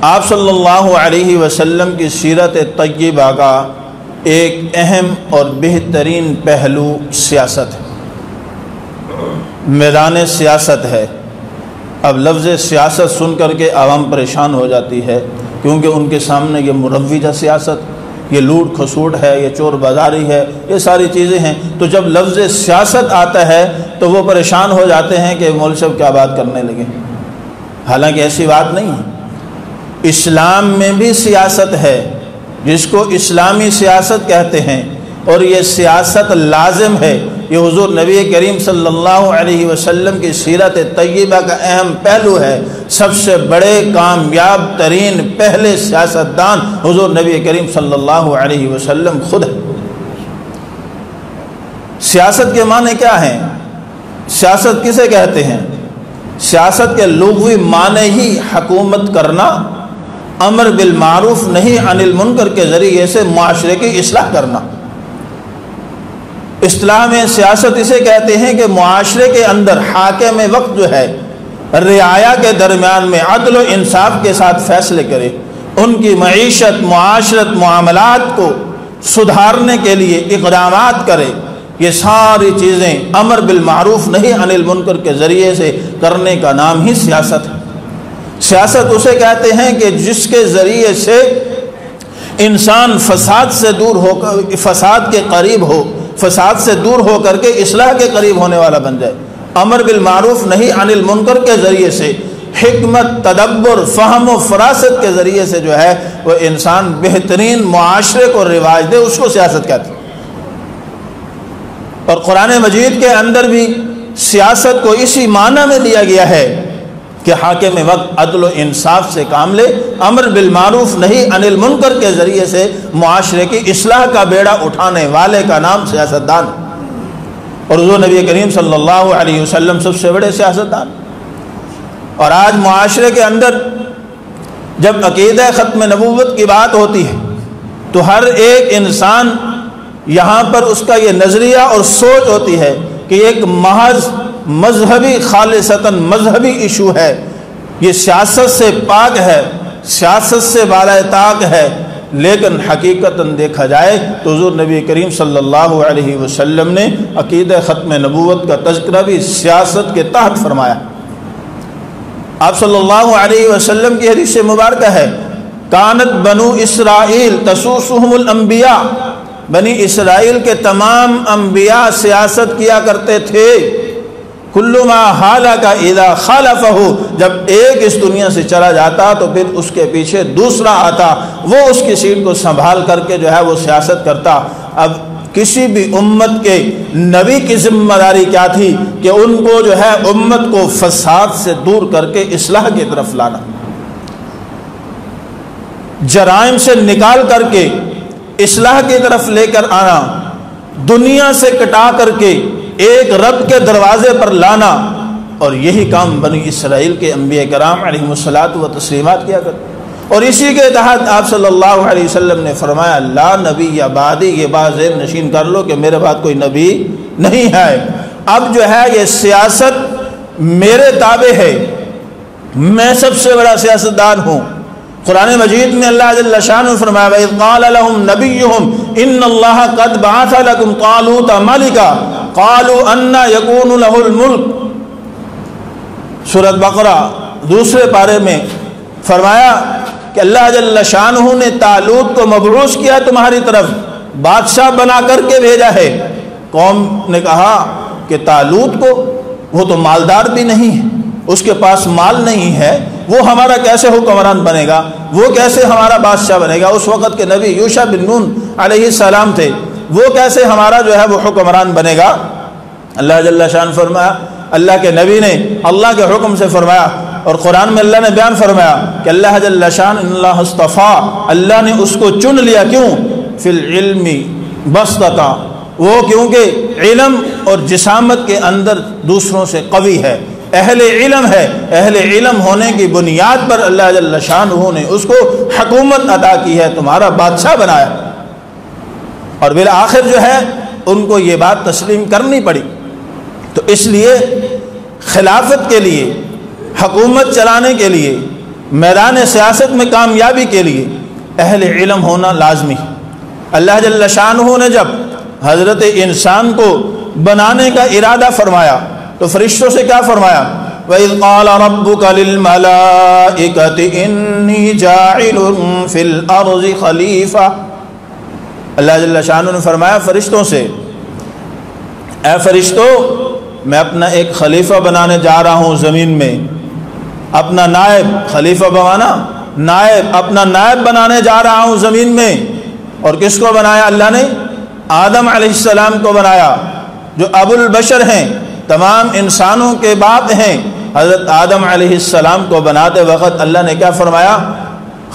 آپ صلی اللہ علیہ وسلم کی سیرت طیبہ کا ایک اہم اور بہترین پہلو سیاست ہے، میدان سیاست ہے۔ اب لفظ سیاست سن کر کے عوام پریشان ہو جاتی ہے، کیونکہ ان کے سامنے یہ مروجہ سیاست، یہ لوٹ کھسوٹ ہے، یہ چور بازاری ہے، یہ ساری چیزیں ہیں۔ تو جب لفظ سیاست آتا ہے تو وہ پریشان ہو جاتے ہیں کہ مولوی صاحب کیا بات کرنے لگے۔ حالانکہ ایسی بات نہیں ہے، اسلام میں بھی سیاست ہے جس کو اسلامی سیاست کہتے ہیں، اور یہ سیاست لازم ہے۔ یہ حضور نبی کریم صلی اللہ علیہ وسلم کی سیرت طیبہ کا اہم پہلو ہے۔ سب سے بڑے کامیاب ترین پہلے سیاستدان حضور نبی کریم صلی اللہ علیہ وسلم خود ہے۔ سیاست کے معنی کیا ہیں؟ سیاست کسے کہتے ہیں؟ سیاست کے لغوی معنی ہی حکومت کرنا، امر بالمعروف نہی عن المنکر کے ذریعے سے معاشرے کی اصلاح کرنا۔ اصطلاح میں سیاست اسے کہتے ہیں کہ معاشرے کے اندر حاکم وقت جو ہے رعایا کے درمیان میں عدل و انصاف کے ساتھ فیصلے کرے، ان کی معیشت، معاشرت، معاملات کو سدھارنے کے لیے اقدامات کرے۔ یہ ساری چیزیں امر بالمعروف نہی عن المنکر کے ذریعے سے کرنے کا نام ہی سیاست ہے۔ سیاست اسے کہتے ہیں کہ جس کے ذریعے سے انسان فساد سے دور ہو کر، فساد کے قریب ہو، فساد سے دور ہو کر کے اصلاح کے قریب ہونے والا بن جائے۔ امر بالمعروف نہی عن المنکر کے ذریعے سے حکمت، تدبر، فہم و فراست کے ذریعے سے جو ہے وہ انسان بہترین معاشرے کو رواج دے، اس کو سیاست کہتے ہیں۔ اور قرآن مجید کے اندر بھی سیاست کو اسی معنی میں دیا گیا ہے کہ حاکم وقت عدل و انصاف سے کام لے، امر بالمعروف نہی عن المنکر کے ذریعے سے معاشرے کی اصلاح کا بیڑا اٹھانے والے کا نام سیاستدان۔ اور حضور نبی کریم صلی اللہ علیہ وسلم سب سے بڑے سیاستدان۔ اور آج معاشرے کے اندر جب عقیدہ ختم نبوت کی بات ہوتی ہے تو ہر ایک انسان یہاں پر اس کا یہ نظریہ اور سوچ ہوتی ہے کہ ایک محض مذہبی، خالصتاً مذہبی ایشو ہے، یہ سیاست سے پاک ہے، سیاست سے بالائے طاق ہے۔ لیکن حقیقتاً دیکھا جائے تو حضور نبی کریم صلی اللہ علیہ وسلم نے عقیدہ ختم نبوت کا تذکرہ بھی سیاست کے تحت فرمایا۔ آپ صلی اللہ علیہ وسلم کی حدیث مبارکہ ہے، کانت بنو اسرائیل تسوسهم الانبیاء، بنی اسرائیل کے تمام انبیاء سیاست کیا کرتے تھے۔ کل ما حالک اذا خالفہ، جب ایک اس دنیا سے چلا جاتا تو پھر اس کے پیچھے دوسرا آتا، وہ اس کی سیٹ کو سنبھال کر کے جو ہے وہ سیاست کرتا۔ اب کسی بھی امت کے نبی کی ذمہ داری کیا تھی کہ ان کو جو ہے امت کو فساد سے دور کر کے اصلاح کی طرف لانا، جرائم سے نکال کر کے اصلاح کی طرف لے کر آنا، دنیا سے کٹا کر کے ایک رب کے دروازے پر لانا۔ اور یہی کام بنی اسرائیل کے انبیاء کرام علیہ الصلاۃ و تسلیمات کیا کرتے۔ اور اسی کے تحت آپ صلی اللہ علیہ وسلم نے فرمایا، لا نبی بعدی، یہ بات ذہن نشین کر لو کہ میرے بعد کوئی نبی نہیں ہے۔ اب جو ہے یہ سیاست میرے تابع ہے، میں سب سے بڑا سیاستدان ہوں۔ قرآن مجید میں اللہ جل شانہ فرمایا، وَإِذْ قَالَ لَهُمْ نَبِيُّهُمْ إِنَّ اللَّهَ قَدْ بَعَثَ لَكُمْ طَالُوتَ مَلِكًا قَالُوا أَنَّىٰ يَكُونُ لَهُ الْمُلْكُ۔ سورۃ بقرہ دوسرے پارے میں فرمایا کہ اللہ جل شانہ نے طالوت کو مبعوث کیا تمہاری طرف، بادشاہ بنا کر کے بھیجا ہے۔ قوم نے کہا کہ طالوت کو، وہ تو مالدار بھی نہیں ہے، اس کے پاس مال نہیں ہے، وہ ہمارا کیسے حکمران بنے گا، وہ کیسے ہمارا بادشاہ بنے گا؟ اس وقت کے نبی یوشع بن نون علیہ السلام تھے، وہ کیسے ہمارا جو ہے وہ حکمران بنے گا؟ اللہ جل شان فرمایا، اللہ کے نبی نے اللہ کے حکم سے فرمایا، اور قرآن میں اللہ نے بیان فرمایا کہ اللہ جل شان اللہ اصطفیٰ، اللہ نے اس کو چن لیا۔ کیوں؟ فی العلم بسطتا، وہ کیونکہ علم اور جسامت کے اندر دوسروں سے قوی ہے، اہل علم ہے، اہل علم ہونے کی بنیاد پر اللہ جل شانہ نے اس کو حکومت عطا کی ہے، تمہارا بادشاہ بنایا۔ اور بالآخر جو ہے ان کو یہ بات تسلیم کرنی پڑی۔ تو اس لیے خلافت کے لیے، حکومت چلانے کے لیے میدان سیاست میں کامیابی کے لیے اہل علم ہونا لازمی ہے۔ اللہ جل شانہ نے جب حضرت انسان کو بنانے کا ارادہ فرمایا تو فرشتوں سے کیا فرمایا؟ وَإِذْ قَالَ رَبُّكَ لِلْمَلَائِكَةِ إِنِّي جَاعِلٌ فِي الْأَرْضِ خَلِيفَةً، اللہ جل شانہ نے فرمایا فرشتوں سے، اے فرشتو، میں اپنا ایک خلیفہ بنانے جا رہا ہوں زمین میں، اپنا نائب، خلیفہ بنانا نائب، اپنا نائب بنانے جا رہا ہوں زمین میں۔ اور کس کو بنایا اللہ نے؟ آدم علیہ السلام کو بنایا، جو ابو البشر ہیں، تمام انسانوں کے باپ ہیں۔ حضرت آدم علیہ السلام کو بناتے وقت اللہ نے کیا فرمایا؟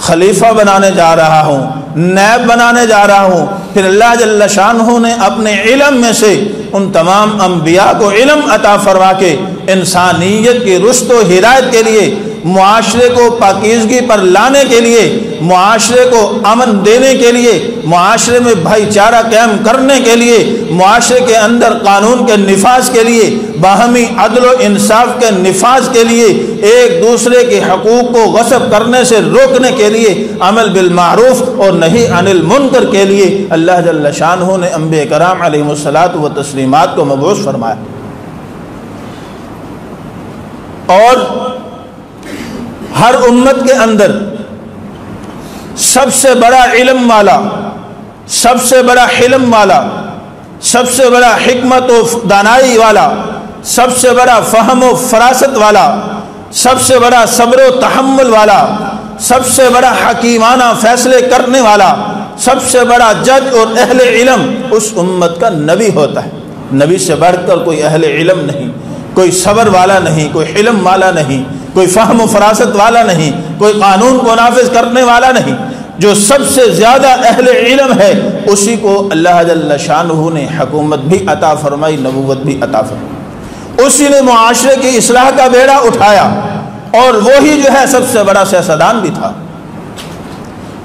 خلیفہ بنانے جا رہا ہوں، نائب بنانے جا رہا ہوں۔ پھر اللہ جل شانہ نے اپنے علم میں سے ان تمام انبیاء کو علم عطا فرما کے انسانیت کی رشد و ہدایت کے لیے، معاشرے کو پاکیزگی پر لانے کے لیے، معاشرے کو امن دینے کے لیے، معاشرے میں بھائی چارہ قائم کرنے کے لیے، معاشرے کے اندر قانون کے نفاذ کے لیے، باہمی عدل و انصاف کے نفاذ کے لیے، ایک دوسرے کے حقوق کو غصب کرنے سے روکنے کے لیے، عمل بالمعروف اور نہی عن المنکر کے لیے اللہ جل شانہ نے انبیاء کرام علیہم الصلاۃ و تسلیمات کو مبعوث فرمایا۔ اور ہر امت کے اندر سب سے بڑا علم والا، سب سے بڑا حلم والا، سب سے بڑا حکمت و دانائی والا، سب سے بڑا فہم و فراست والا، سب سے بڑا صبر و تحمل والا، سب سے بڑا حکیمانہ فیصلے کرنے والا، سب سے بڑا جج اور اہل علم اس امت کا نبی ہوتا ہے۔ نبی سے بڑھ کر کوئی اہل علم نہیں، کوئی صبر والا نہیں، کوئی حلم والا نہیں، کوئی فہم و فراست والا نہیں، کوئی قانون کو نافذ کرنے والا نہیں۔ جو سب سے زیادہ اہل علم ہے اسی کو اللہ جل شانہ نے حکومت بھی عطا فرمائی، نبوت بھی عطا فرمائی، اسی نے معاشرے کی اصلاح کا بیڑا اٹھایا، اور وہی جو ہے سب سے بڑا سیاستدان بھی تھا۔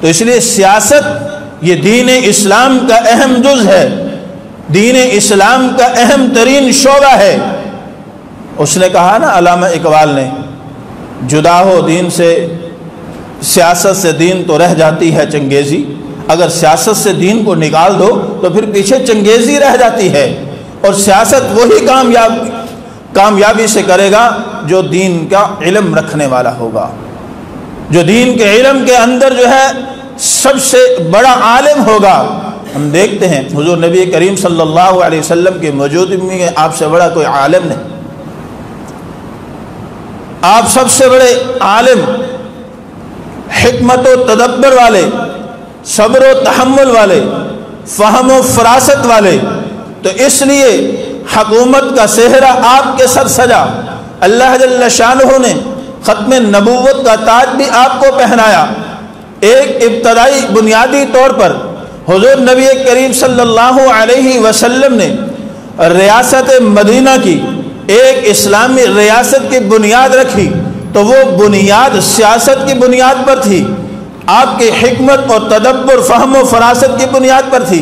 تو اس لیے سیاست یہ دین اسلام کا اہم جز ہے، دین اسلام کا اہم ترین شعبہ ہے۔ اس نے کہا نا علامہ اقبال نے، جدا ہو دین سے سیاست سے دین تو رہ جاتی ہے چنگیزی، اگر سیاست سے دین کو نکال دو تو پھر پیچھے چنگیزی رہ جاتی ہے، اور سیاست وہی کامیابی سے کرے گا جو دین کا علم رکھنے والا ہوگا، جو دین کے علم کے اندر جو ہے سب سے بڑا عالم ہوگا۔ ہم دیکھتے ہیں حضور نبی کریم صلی اللہ علیہ وسلم کی موجودگی میں آپ سے بڑا کوئی عالم نہیں، آپ سب سے بڑے عالم، حکمت و تدبر والے، صبر و تحمل والے، فہم و فراست والے، تو اس لیے حکومت کا صحرا آپ کے سر سجا۔ اللہ جل شانہ نے ختم نبوت کا تاج بھی آپ کو پہنایا۔ ایک ابتدائی بنیادی طور پر حضور نبی کریم صلی اللہ علیہ وسلم نے ریاست مدینہ کی ایک اسلامی ریاست کی بنیاد رکھی، تو وہ بنیاد سیاست کی بنیاد پر تھی، آپ کی حکمت اور تدبر، فہم و فراست کی بنیاد پر تھی۔